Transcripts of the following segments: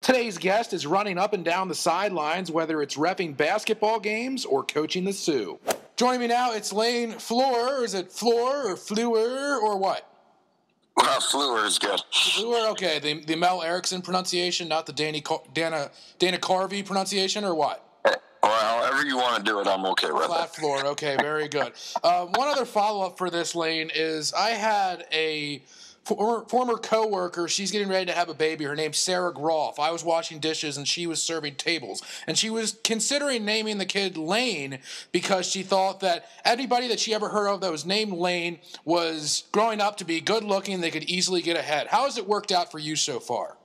Today's guest is running up and down the sidelines, whether it's reffing basketball games or coaching the Sioux. Joining me now, it's Layne Fluhrer. Is it Fluhrer or Fluhrer or what? Well, Fluhrer is good. Fluhrer, okay. The Mel Erickson pronunciation, not the Dana Carvey pronunciation, or what? Well, however you want to do it, I'm okay with Flat floor, okay, very good. One other follow-up for this, Layne, is I had a former co-worker. She's getting ready to have a baby. Her name's Sarah Groff. I was washing dishes, and she was serving tables. And she was considering naming the kid Layne because she thought that anybody that she ever heard of that was named Layne was growing up to be good-looking. They could easily get ahead. How has it worked out for you so far?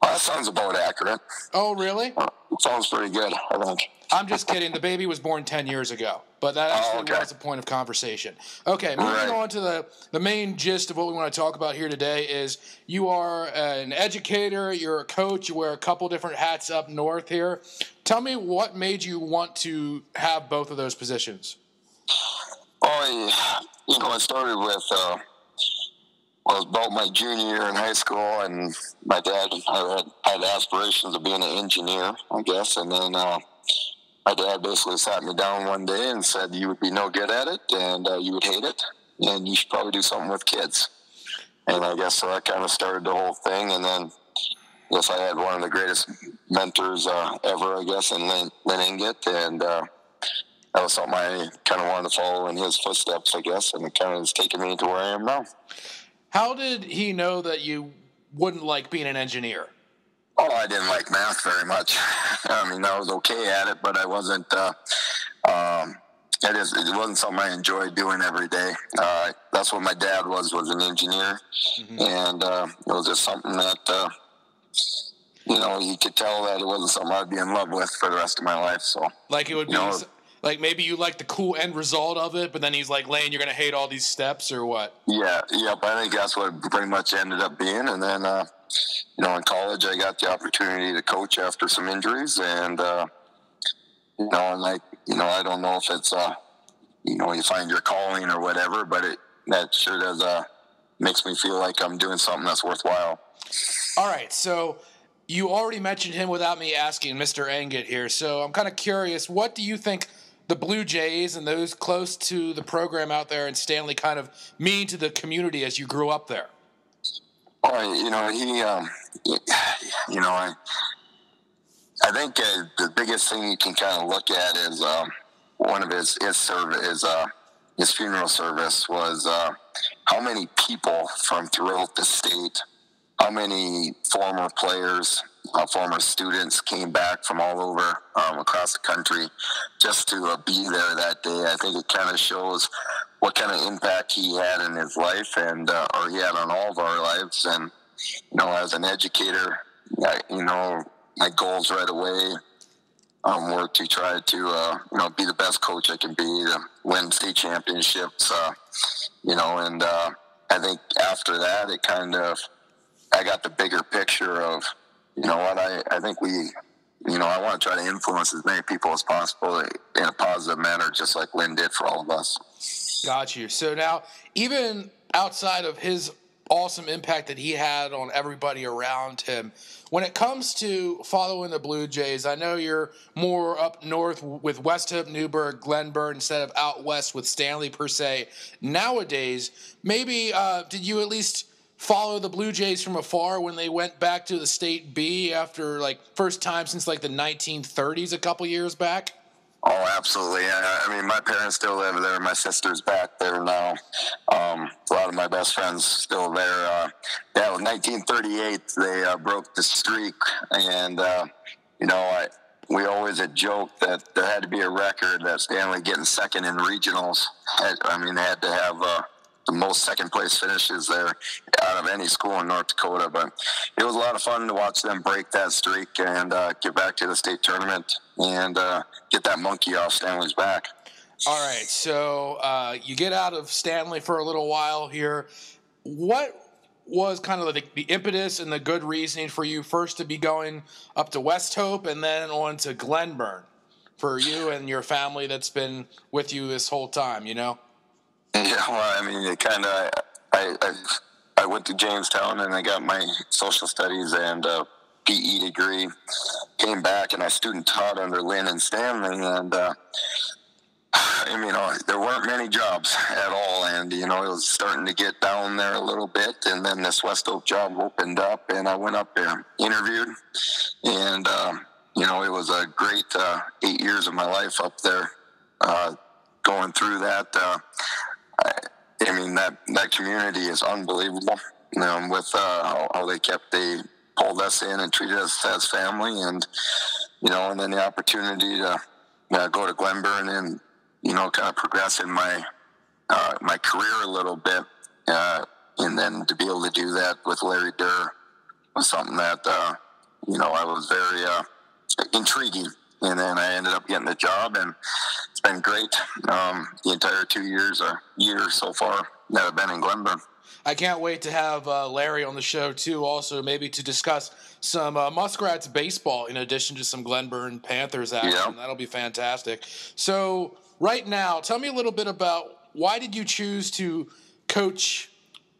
That sounds about accurate. Oh, really? It sounds pretty good, I think. I'm just kidding. The baby was born 10 years ago, but that actually was a point of conversation. Okay, moving on to the main gist of what we want to talk about here today is you are an educator, you're a coach, you wear a couple different hats up north here. Tell me what made you want to have both of those positions. Oh, I started with, I was about my junior year in high school, and my dad had aspirations of being an engineer, I guess, and then my dad basically sat me down one day and said you would be no good at it, and you would hate it, and you should probably do something with kids. And I guess so that kind of started the whole thing, and then I guess I had one of the greatest mentors ever, I guess, in Layne Inget, and that was something I kind of wanted to follow in his footsteps, I guess, and it kind of has taken me to where I am now. How did he know that you wouldn't like being an engineer? Oh, I didn't like math very much. I mean, I was okay at it, but I wasn't. It wasn't something I enjoyed doing every day. That's what my dad was an engineer, and it was just something that you could tell that it wasn't something I'd be in love with for the rest of my life. So, like it would be. Like maybe you like the cool end result of it, but then he's like, Layne, you're going to hate all these steps or what? Yeah, yep. I think that's what it pretty much ended up being. And then, in college, I got the opportunity to coach after some injuries. And, I don't know if it's, you find your calling or whatever, but that sure does makes me feel like I'm doing something that's worthwhile. All right, so you already mentioned him without me asking, Mr. Inget here. So I'm kind of curious, what do you think the Blue Jays and those close to the program out there in Stanley kind of mean to the community as you grew up there? Oh, I think the biggest thing you can kind of look at is one of his funeral service was how many people from throughout the state, how many former players, former students came back from all over across the country just to be there that day. I think it kind of shows what kind of impact he had in his life and or he had on all of our lives. And, as an educator, my goals right away were to try to, be the best coach I can be, to win state championships, and I think after that, it kind of, I got the bigger picture of, I think I want to try to influence as many people as possible in a positive manner, just like Layne did for all of us. Got you. So now, even outside of his awesome impact that he had on everybody around him, when it comes to following the Blue Jays, I know you're more up north with Westhope, Newburgh, Glenburn, instead of out west with Stanley per se. Nowadays, maybe did you at least follow the Blue Jays from afar when they went back to the State B after, first time since, the 1930s a couple years back? Oh, absolutely. I mean, my parents still live there. My sister's back there now. A lot of my best friends still there. It was 1938. They broke the streak, and, we always had joked that there had to be a record that Stanley getting second in regionals. They had to have the most second-place finishes there out of any school in North Dakota. But it was a lot of fun to watch them break that streak and get back to the state tournament and get that monkey off Stanley's back. All right, so you get out of Stanley for a little while here. What was kind of the impetus and the good reasoning for you first to be going up to Westhope and then on to Glenburn for you and your family that's been with you this whole time, Yeah, well, it kind of, I went to Jamestown and I got my social studies and PE degree. Came back and I student taught under Layne and Stanley, and there weren't many jobs at all, and it was starting to get down there a little bit, and then this Westhope job opened up, and I went up there, interviewed, and it was a great 8 years of my life up there, going through that. That community is unbelievable, with how they pulled us in and treated us as family, and then the opportunity to go to Glenburn and kind of progress in my career a little bit, and then to be able to do that with Larry Durr was something that I was very intriguing. And then I ended up getting the job, and it's been great. The entire 2 years or year so far that I've been in Glenburn. I can't wait to have Larry on the show, too, also maybe to discuss some Muskrats baseball in addition to some Glenburn Panthers action. Yeah. That'll be fantastic. So right now, tell me a little bit about why did you choose to coach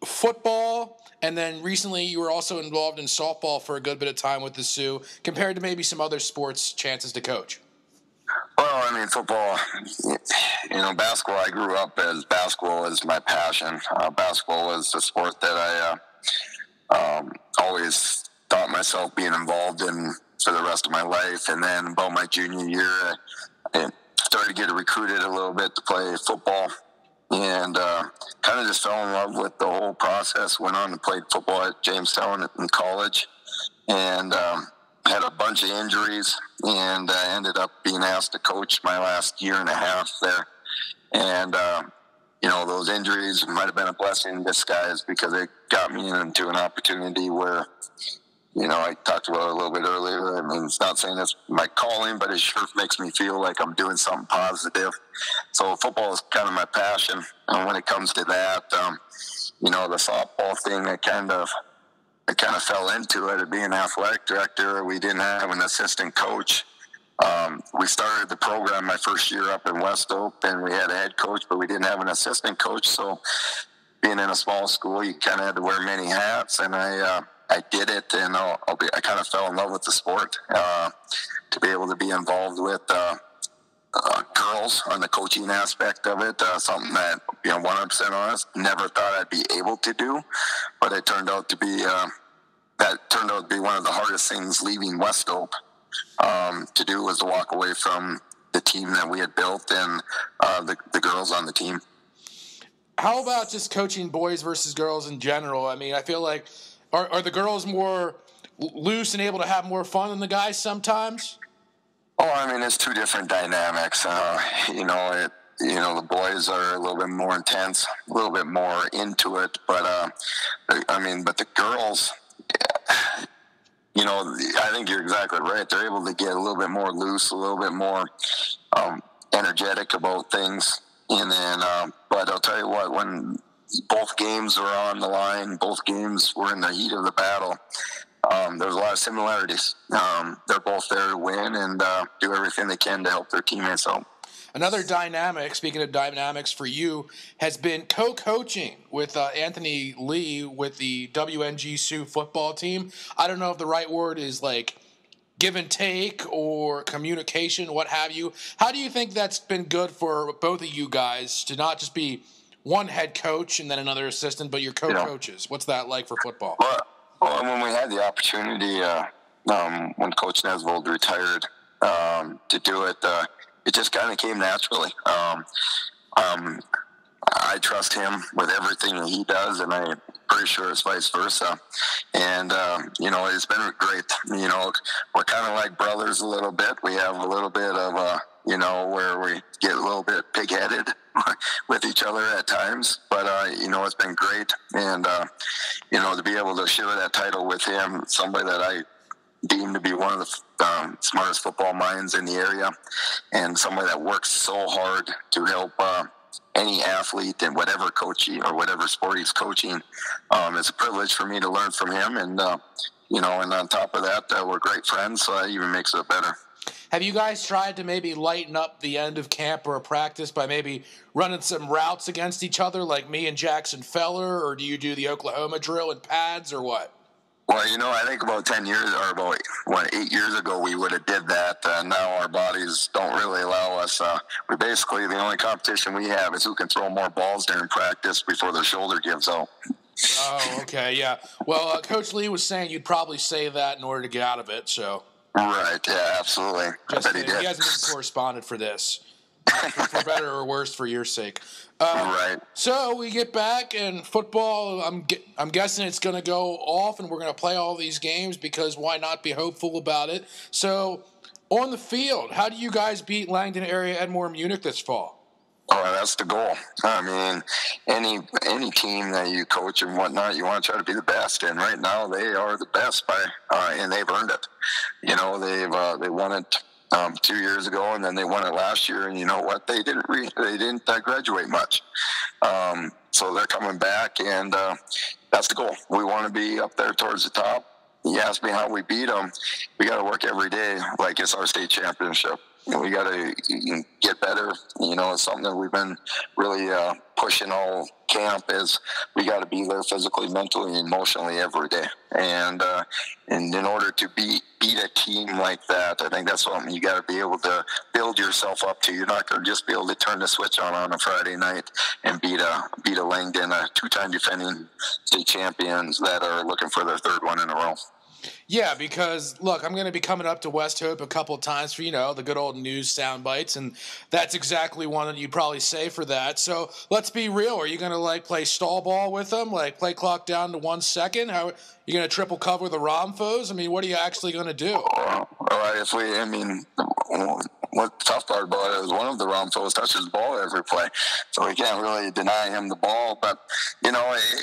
football, and then recently you were also involved in softball for a good bit of time with the Sioux, compared to maybe some other sports chances to coach? Well, football, basketball, I grew up as basketball is my passion. Basketball was a sport that I always thought myself being involved in for the rest of my life. And then about my junior year, I started getting recruited a little bit to play football, and kind of just fell in love with the whole process. Went on to play football at Jamestown in college, and had a bunch of injuries, and I ended up being asked to coach my last year and a half there. And, those injuries might have been a blessing in disguise, because it got me into an opportunity where, I talked about it a little bit earlier. It's not saying it's my calling, but it sure makes me feel like I'm doing something positive. So football is kind of my passion. And when it comes to that, the softball thing, I kind of fell into it. Being athletic director, we didn't have an assistant coach. We started the program my first year up in Westhope, and we had a head coach, but we didn't have an assistant coach. So being in a small school, you kind of had to wear many hats, and I did it, and I kind of fell in love with the sport. To be able to be involved with girls on the coaching aspect of it, something that, 100% honest, never thought I'd be able to do, but it turned out to be one of the hardest things leaving Westhope to do, was to walk away from the team that we had built and the girls on the team. How about just coaching boys versus girls in general? I feel like, are the girls more loose and able to have more fun than the guys sometimes? It's two different dynamics. The boys are a little bit more intense, a little bit more into it, but but the girls, I think you're exactly right. They're able to get a little bit more loose, a little bit more energetic about things. And then, but I'll tell you what, when both games were on the line, both games were in the heat of the battle, there's a lot of similarities. They're both there to win and do everything they can to help their teammates out. Another dynamic, speaking of dynamics for you, has been co-coaching with Anthony Lee with the WNG Sioux football team. I don't know if the right word is like give and take or communication, what have you. How do you think that's been good for both of you guys to not just be one head coach and then another assistant, but your co-coaches? What's that like for football? Well, when we had the opportunity, when Coach Nesvold retired, to do it, it just kind of came naturally. I trust him with everything that he does, and I'm pretty sure it's vice versa. And, it's been great. We're kind of like brothers a little bit. We have a little bit of, where we get a little bit pig-headed with each other at times. But, it's been great. And, to be able to share that title with him, somebody that I deemed to be one of the smartest football minds in the area, and somebody that works so hard to help any athlete in whatever coaching or whatever sport he's coaching. It's a privilege for me to learn from him, and and on top of that, we're great friends, so that even makes it better. Have you guys tried to maybe lighten up the end of camp or a practice by maybe running some routes against each other, like me and Jackson Feller, or do you do the Oklahoma drill in pads, or what? Well, I think about 10 years or about 8 years ago, we would have did that. Now our bodies don't really allow us. We basically, the only competition we have is who can throw more balls during practice before their shoulder gives out. Oh, okay, yeah. Well, Coach Lee was saying you'd probably say that in order to get out of it, so. Right, yeah, absolutely. Just I bet he did. He hasn't been corresponded for this. For better or worse, for your sake. Right. So we get back, and football, I'm guessing it's going to go off, and we're going to play all these games because why not be hopeful about it? So on the field, how do you guys beat Langdon area Edmore Munich this fall? Oh, that's the goal. I mean, any team that you coach and whatnot, you want to try to be the best. And right now, they are the best and they've earned it. They won it 2 years ago, and then they won it last year. And you know what? They didn't graduate much. So they're coming back, and that's the goal. We want to be up there towards the top. You ask me how we beat them. We got to work every day like it's our state championship. We got to get better. It's something that we've been really pushing all camp is we got to be there physically, mentally, emotionally every day. And in order to beat a team like that, I think that's something you got to be able to build yourself up to. You're not going to just be able to turn the switch on a Friday night and beat a Langdon, a two-time defending state champions that are looking for their third one in a row. Yeah, because, look, I'm going to be coming up to Westhope a couple of times for, the good old news sound bites, and that's exactly one that you'd probably say for that. So let's be real. Are you going to, play stall ball with them, play clock down to 1 second? How are you going to triple cover the Romfos? I mean, what are you actually going to do? All right, what the tough part about it is one of the Romfos touches the ball every play, so we can't really deny him the ball. But it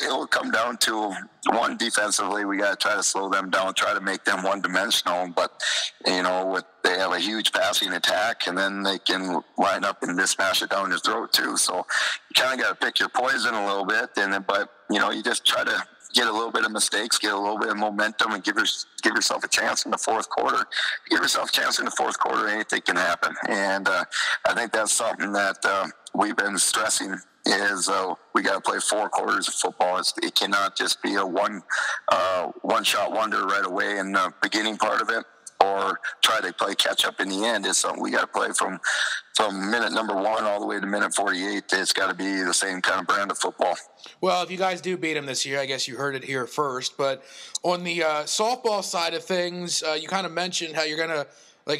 will come down to one, defensively, we got to try to slow them down, try to make them one-dimensional. But they have a huge passing attack, and then they can line up and just smash it down your throat too. So you kind of got to pick your poison a little bit, but you just try to get a little bit of mistakes, get a little bit of momentum, and give yourself a chance in the fourth quarter. Give yourself a chance in the fourth quarter, anything can happen. And I think that's something that we've been stressing is we got to play 4 quarters of football. It cannot just be a one-shot wonder right away in the beginning part of it, or try to play catch-up in the end. It's something we got to play from minute number 1 all the way to minute 48. It's got to be the same kind of brand of football. Well, if you guys do beat them this year, I guess you heard it here first. But on the softball side of things, you kind of mentioned how you're going to,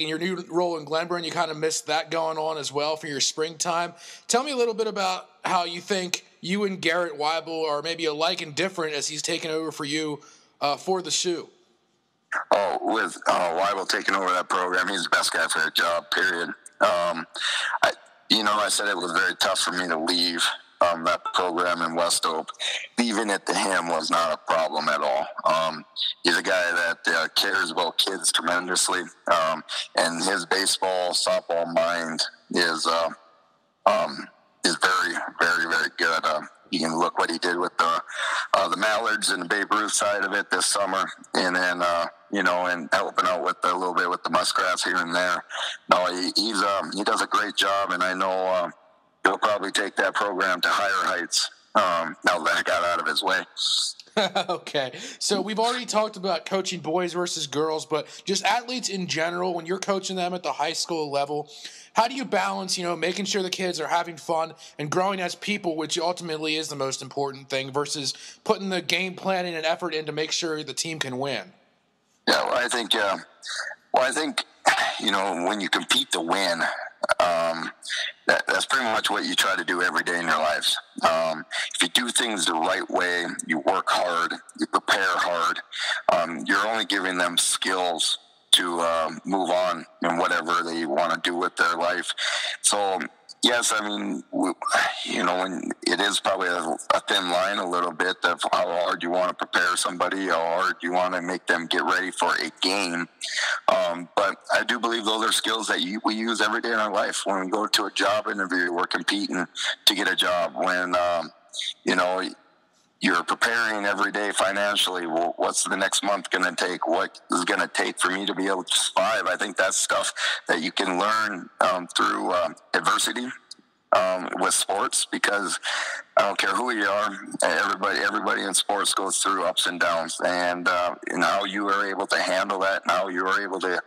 in your new role in Glenburn, you kind of missed that going on as well for your springtime. Tell me a little bit about how you think you and Garrett Wible are maybe alike and different as he's taken over for you for the Sioux. Oh, with Wible taking over that program, he's the best guy for the job, period. I said it was very tough for me to leave that program in Westhope. Leaving it to him was not a problem at all. He's a guy that cares about kids tremendously, and his baseball, softball mind is very, very, very good. You can look what he did with the Mallards and the Babe Ruth side of it this summer, and then and helping out with a little bit with the Muskrats here and there. No, he does a great job, and I know he'll probably take that program to higher heights now that I got out of his way. Okay, so we've already talked about coaching boys versus girls, but just athletes in general, when you're coaching them at the high school level, how do you balance, making sure the kids are having fun and growing as people, which ultimately is the most important thing, versus putting the game planning and effort in to make sure the team can win? Yeah, well, I think when you compete to win, that's pretty much what you try to do every day in your lives. If you do things the right way, you work hard, you prepare hard, you're only giving them skills to move on in whatever they want to do with their life. So, yes, when it is probably a thin line a little bit of how hard you want to prepare somebody, how hard you want to make them get ready for a game. But I do believe those are skills that we use every day in our life. When we go to a job interview, we're competing to get a job. When, you're preparing every day financially, well, what's the next month going to take? What is going to take for me to be able to survive? I think that's stuff that you can learn through adversity with sports, because I don't care who you are, everybody in sports goes through ups and downs, and how you are able to handle that, and how you are able to,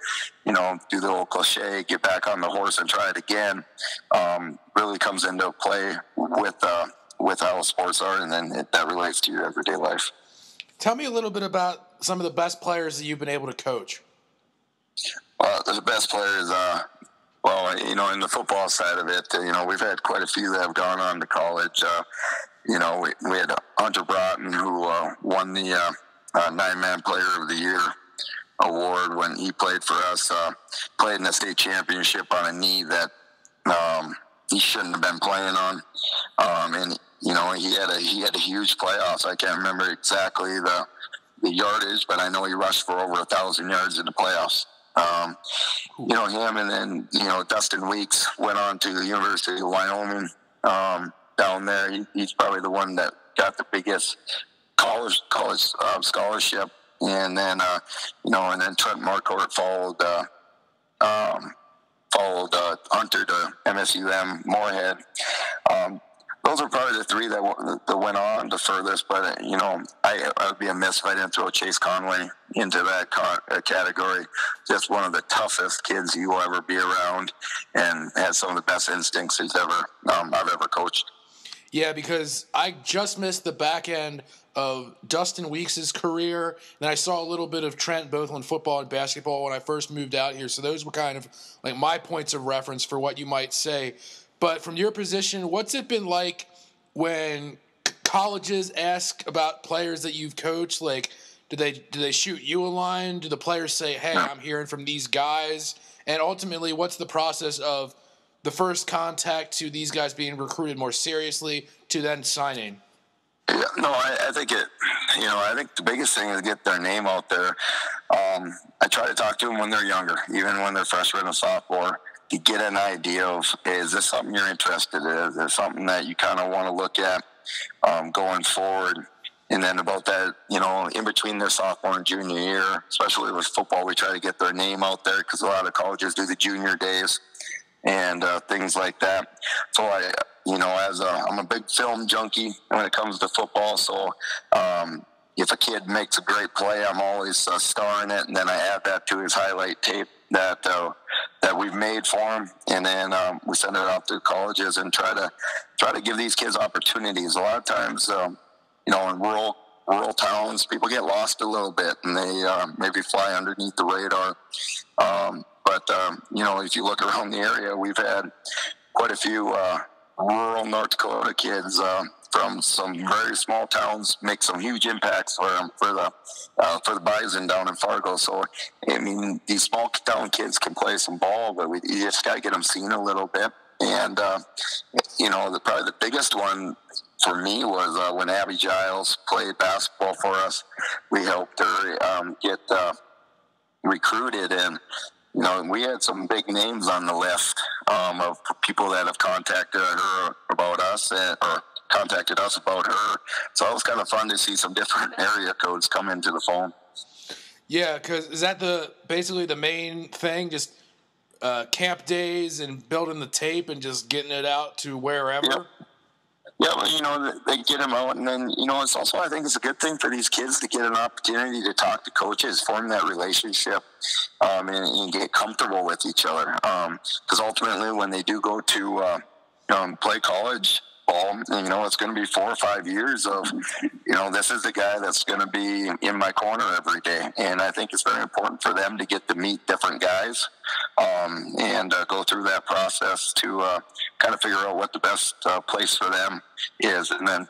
do the old cliche, get back on the horse and try it again, really comes into play with how sports are, and then that relates to your everyday life. Tell me a little bit about some of the best players that you've been able to coach. Well, the best players, in the football side of it, we've had quite a few that have gone on to college. We had Hunter Broughton, who won the nine-man player of the year award when he played for us, played in the state championship on a knee that he shouldn't have been playing on. And he had a huge playoffs. I can't remember exactly the yardage, but I know he rushed for over 1,000 yards in the playoffs. Him, and then Dustin Weeks went on to the University of Wyoming down there. He's probably the one that got the biggest college scholarship, and then and then Trent Marcourt followed Hunter to MSUM Moorhead. Those are probably the three that went on the furthest, but I would be amiss if I didn't throw Chase Conway into that category. Just one of the toughest kids you will ever be around, and has some of the best instincts I've ever coached. Yeah, because I just missed the back end of Dustin Weeks' career, and I saw a little bit of Trent both on football and basketball when I first moved out here. So those were kind of like my points of reference for what you might say. But from your position, what's it been like when colleges ask about players that you've coached? Like, do they shoot you a line? Do the players say, hey, I'm hearing from these guys? And ultimately, what's the process of the first contact to these guys being recruited more seriously to then signing? Yeah, no, I think I think the biggest thing is to get their name out there. I try to talk to them when they're younger, even when they're freshman and sophomore, to get an idea of, is this something you're interested in? Is there something that you kind of want to look at going forward? And then about that, in between their sophomore and junior year, especially with football, we try to get their name out there, because a lot of colleges do the junior days and things like that. So I'm a big film junkie when it comes to football. So if a kid makes a great play, I'm always starring it, and then I add that to his highlight tape that we've made for him, and then we send it out to colleges and try to give these kids opportunities. A lot of times, in rural towns, people get lost a little bit, and they maybe fly underneath the radar. But if you look around the area, we've had quite a few rural North Dakota kids from some very small towns make some huge impacts for the Bison down in Fargo. So, I mean, these small town kids can play some ball, but you just got to get them seen a little bit. And, probably the biggest one for me was when Abbie Jiles played basketball for us. We helped her get recruited, and we had some big names on the list of people that have contacted her about us, or contacted us about her. So it was kind of fun to see some different area codes come into the phone. Yeah, because is that basically the main thing? Just camp days and building the tape and just getting it out to wherever? Yep. Yeah, well, they get them out, and then, it's also, I think it's a good thing for these kids to get an opportunity to talk to coaches, form that relationship, and get comfortable with each other. Because ultimately, when they do go to play college ball, it's going to be 4 or 5 years of, this is the guy that's going to be in my corner every day. And I think it's very important for them to get to meet different guys and go through that process to kind of figure out what the best place for them is. And then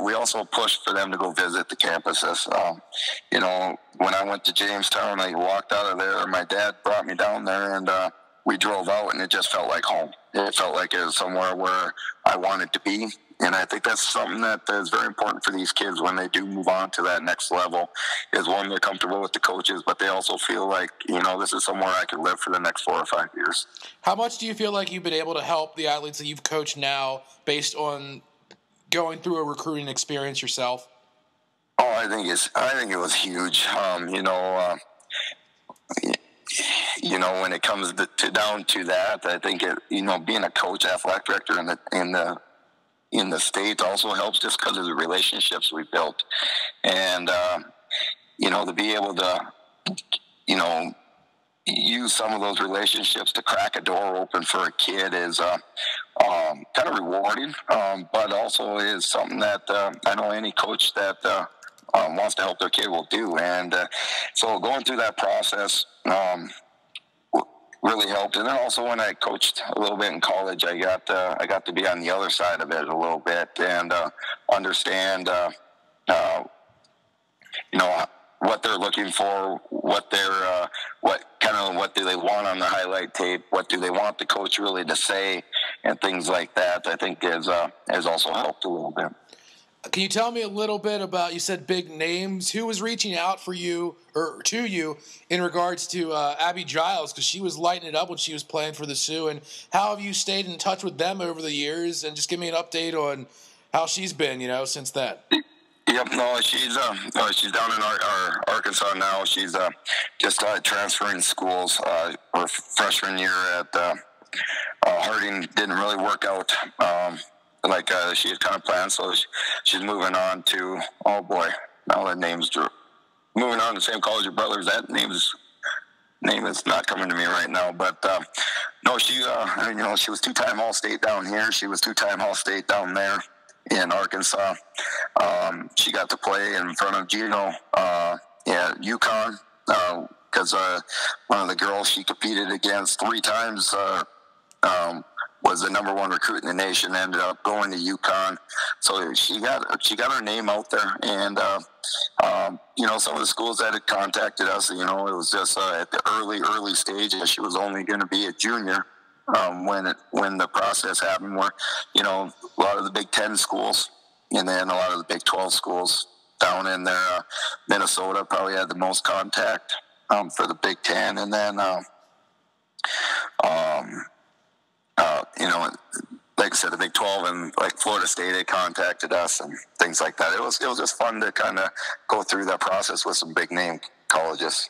we also push for them to go visit the campuses. When I went to Jamestown, I walked out of there, my dad brought me down there, and we drove out, and it just felt like home. It felt like it was somewhere where I wanted to be. And I think that's something that is very important for these kids when they do move on to that next level, is one, they're comfortable with the coaches, but they also feel like, this is somewhere I can live for the next 4 or 5 years. How much do you feel like you've been able to help the athletes that you've coached now based on going through a recruiting experience yourself? Oh, I think it was huge. when it comes down to that, I think being a coach, athletic director in the state also helps just because of the relationships we built, and to be able to use some of those relationships to crack a door open for a kid is kind of rewarding, but also is something that I know any coach that wants to help their kid will do. And so going through that process really helped. And then also when I coached a little bit in college, I got to be on the other side of it a little bit and understand what they're looking for, what do they want on the highlight tape, what do they want the coach really to say, and things like that. I think has also helped a little bit. Can you tell me a little bit about, you said big names, who was reaching out for you or to you in regards to Abbie Jiles, because she was lighting it up when she was playing for the Sioux, and how have you stayed in touch with them over the years? And just give me an update on how she's been, since then. Yep, no, she's down in Arkansas now. She's just transferring schools. Her freshman year at Harding didn't really work out like she had kind of planned, so she's moving on to, oh boy, now that name's moving on to the same college of brothers. That name is not coming to me right now, but no, she she was two-time All-State down here. She was two-time All-State down there in Arkansas. She got to play in front of Gino UConn because one of the girls she competed against 3 times was the number 1 recruit in the nation, ended up going to UConn. So she got her name out there, and some of the schools that had contacted us, it was just at the early stage, and she was only going to be a junior when the process happened, where a lot of the Big Ten schools and then a lot of the Big 12 schools down in there, Minnesota probably had the most contact for the Big Ten, and then like I said, the Big 12 and like Florida State had contacted us and things like that. It was just fun to kind of go through that process with some big name colleges.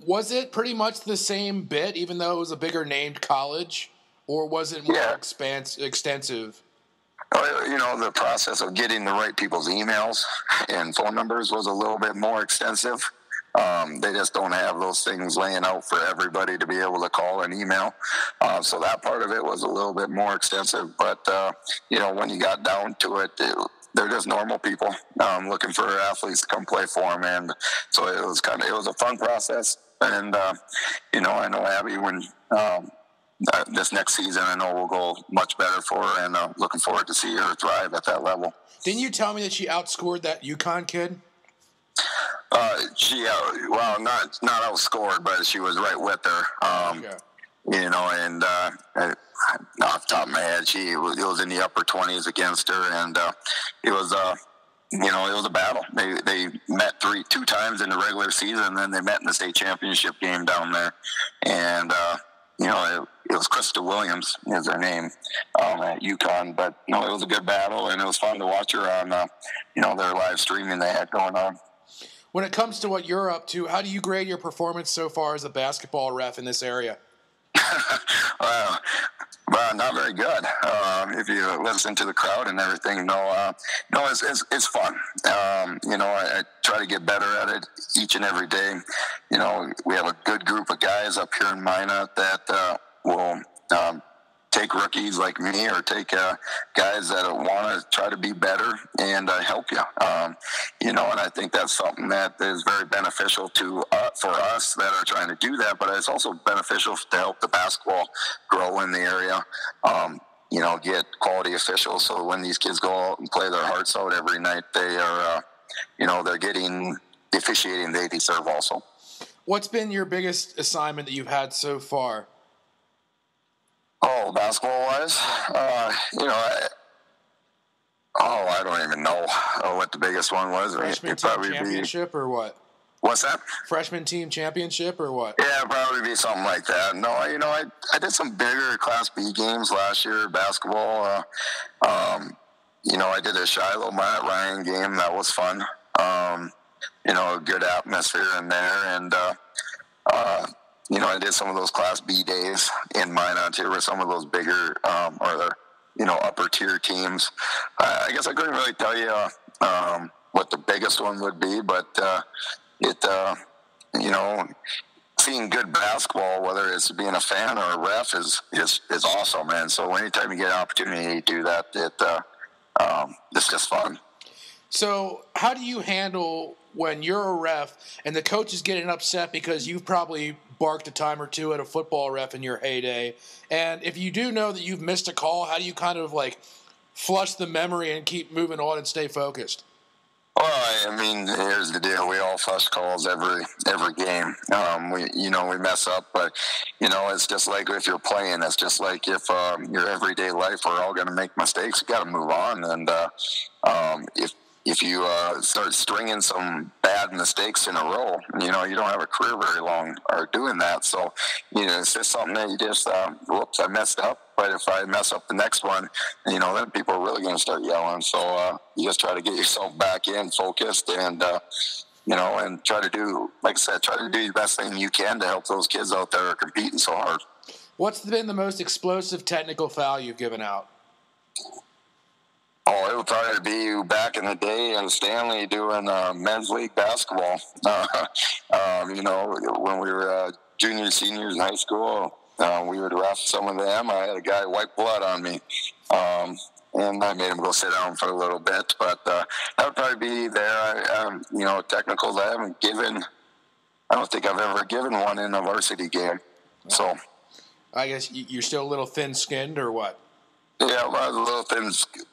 Was it pretty much the same bit, even though it was a bigger named college, or was it more extensive? The process of getting the right people's emails and phone numbers was a little bit more extensive. They just don't have those things laying out for everybody to be able to call and email. So that part of it was a little bit more extensive. But, when you got down to it, they're just normal people looking for athletes to come play for them. And so it was a fun process. And, I know Abbie, when this next season, I know will go much better for her, and looking forward to see her thrive at that level. Didn't you tell me that she outscored that UConn kid? Not outscored, but she was right with her. And off the top of my head, it was in the upper 20s against her, and it was a battle. They met 2 times in the regular season, and then they met in the state championship game down there, and it was Krista Williams is her name at UConn. But it was a good battle, and it was fun to watch her on their live streaming they had going on. When it comes to what you're up to, how do you grade your performance so far as a basketball ref in this area? Well, not very good. If you listen to the crowd and everything, it's fun. I try to get better at it each and every day. We have a good group of guys up here in Minot that will take rookies like me, or take guys that want to try to be better and help you. And I think that's something that is very beneficial for us that are trying to do that, but it's also beneficial to help the basketball grow in the area. Get quality officials, so when these kids go out and play their hearts out every night, they are, they're getting the officiating they deserve also. What's been your biggest assignment that you've had so far? Oh, basketball-wise? I don't even know what the biggest one was. Freshman team championship or what? What's that? Freshman team championship or what? Yeah, probably be something like that. No, I did some bigger Class B games last year, basketball. I did a Shiloh Matt Ryan game. That was fun. A good atmosphere in there. And, I did some of those Class B days in Minot here with some of those bigger upper tier teams. I guess I couldn't really tell you what the biggest one would be, but seeing good basketball, whether it's being a fan or a ref, is awesome, man. So anytime you get an opportunity to do that, it's just fun. So how do you handle when you're a ref and the coach is getting upset because you've probably barked a time or two at a football ref in your heyday? And if you do know that you've missed a call, how do you kind of like flush the memory and keep moving on and stay focused? Well, I mean, here's the deal. We all flush calls every game. We mess up, but, it's just like if you're playing, it's just like if your everyday life, we're all going to make mistakes. You got to move on. And if you start stringing some bad mistakes in a row, you don't have a career very long or doing that. So, it's just something that you just, whoops, I messed up. But if I mess up the next one, then people are really going to start yelling. So you just try to get yourself back in, focused, and, and try to do, like I said, try to do the best thing you can to help those kids out there who are competing so hard. What's been the most explosive technical foul you've given out? Oh, it would probably be back in the day in Stanley doing men's league basketball. When we were juniors, seniors in high school, we would ref some of them. I had a guy wipe blood on me, and I made him go sit down for a little bit. But that would probably be there. Technicals I haven't given. I don't think I've ever given one in a varsity game. So I guess you're still a little thin-skinned, or what? Yeah, I was a little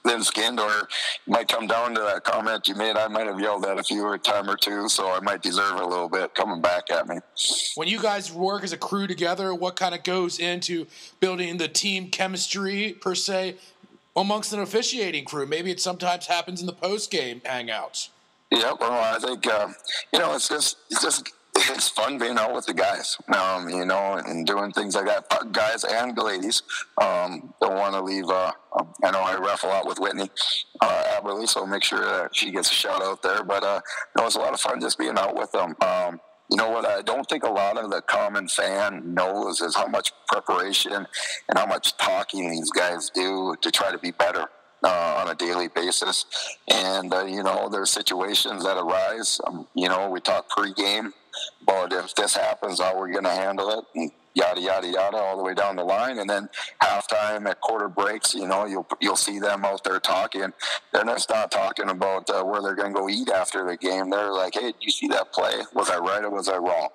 thin-skinned, or it might come down to that comment you made. I might have yelled at a time or two, so I might deserve a little bit coming back at me. When you guys work as a crew together, what kind of goes into building the team chemistry, per se, amongst an officiating crew? Maybe it sometimes happens in the post-game hangouts. Yeah, well, I think, it's fun being out with the guys, and doing things like that. Guys and ladies don't want to leave. I know I ref a lot with Whitney Aberley, so make sure that she gets a shout out there. But it's a lot of fun just being out with them. What I don't think a lot of the common fan knows is how much preparation and how much talking these guys do to try to be better on a daily basis. And, there's situations that arise. We talk pregame about if this happens, how we're going to handle it, and yada, yada, yada, all the way down the line. And then halftime at quarter breaks, you'll see them out there talking. They're just not talking about where they're going to go eat after the game. They're like, hey, did you see that play? Was I right or was I wrong?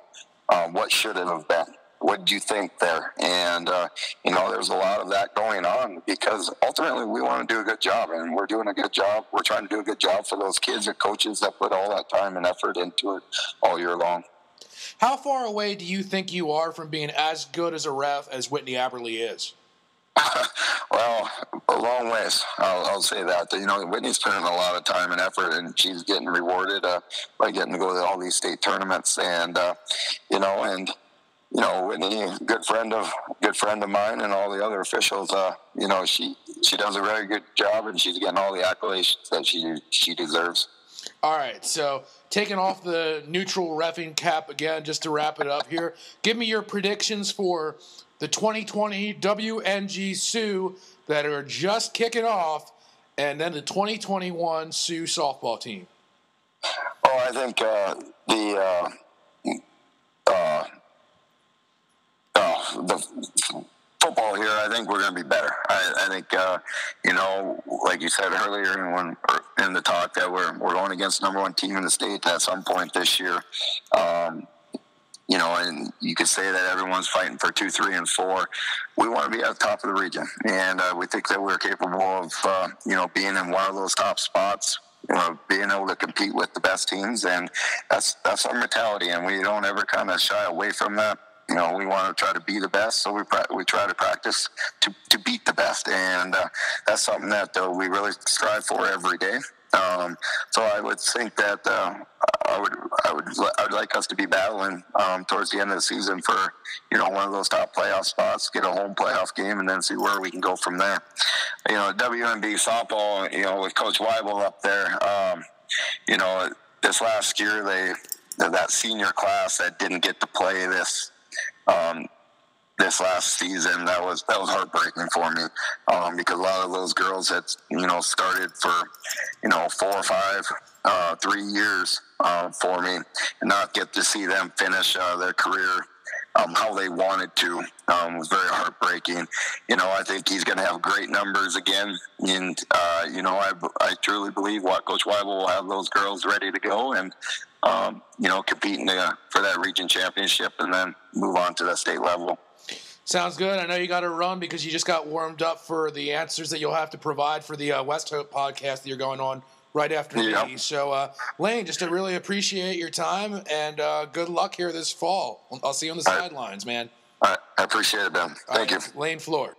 What should it have been? What did you think there? And, there's a lot of that going on because ultimately we want to do a good job, and we're doing a good job. We're trying to do a good job for those kids and coaches that put all that time and effort into it all year long. How far away do you think you are from being as good as a ref as Whitney Aberley is? Well, a long ways. I'll say that. Whitney's putting in a lot of time and effort, and she's getting rewarded by getting to go to all these state tournaments. And Whitney, good friend of mine, and all the other officials. She does a very good job, and she's getting all the accolades that she deserves. All right, so taking off the neutral reffing cap again, just to wrap it up here, give me your predictions for the 2020 WNG Sioux that are just kicking off, and then the 2021 Sioux softball team. Oh, I think the football here, I think we're going to be better. I think, like you said earlier in the talk, that we're going against the number one team in the state at some point this year. And you could say that everyone's fighting for 2, 3, and 4. We want to be at the top of the region, and we think that we're capable of, being in one of those top spots. Being able to compete with the best teams, and that's our mentality, and we don't ever kind of shy away from that. We want to try to be the best, so we try to practice to beat the best, and that's something that we really strive for every day. So I would think that I would like us to be battling towards the end of the season for one of those top playoff spots, get a home playoff game, and then see where we can go from there. WNB softball, with Coach Wible up there, this last year that senior class that didn't get to play this this last season, that was heartbreaking for me, because a lot of those girls had, started for, 4 or 5, 3 years for me, and not get to see them finish their career how they wanted to was very heartbreaking. I think he's going to have great numbers again, and I truly believe Coach Wible will have those girls ready to go and competing for that region championship and then move on to the state level. Sounds good. I know you got to run because you just got warmed up for the answers that you'll have to provide for the Westhope podcast that you're going on right after me. So, Layne, just to really appreciate your time and good luck here this fall. I'll see you on the sidelines, man. I appreciate it, Ben. Thank you. Layne Fluhrer.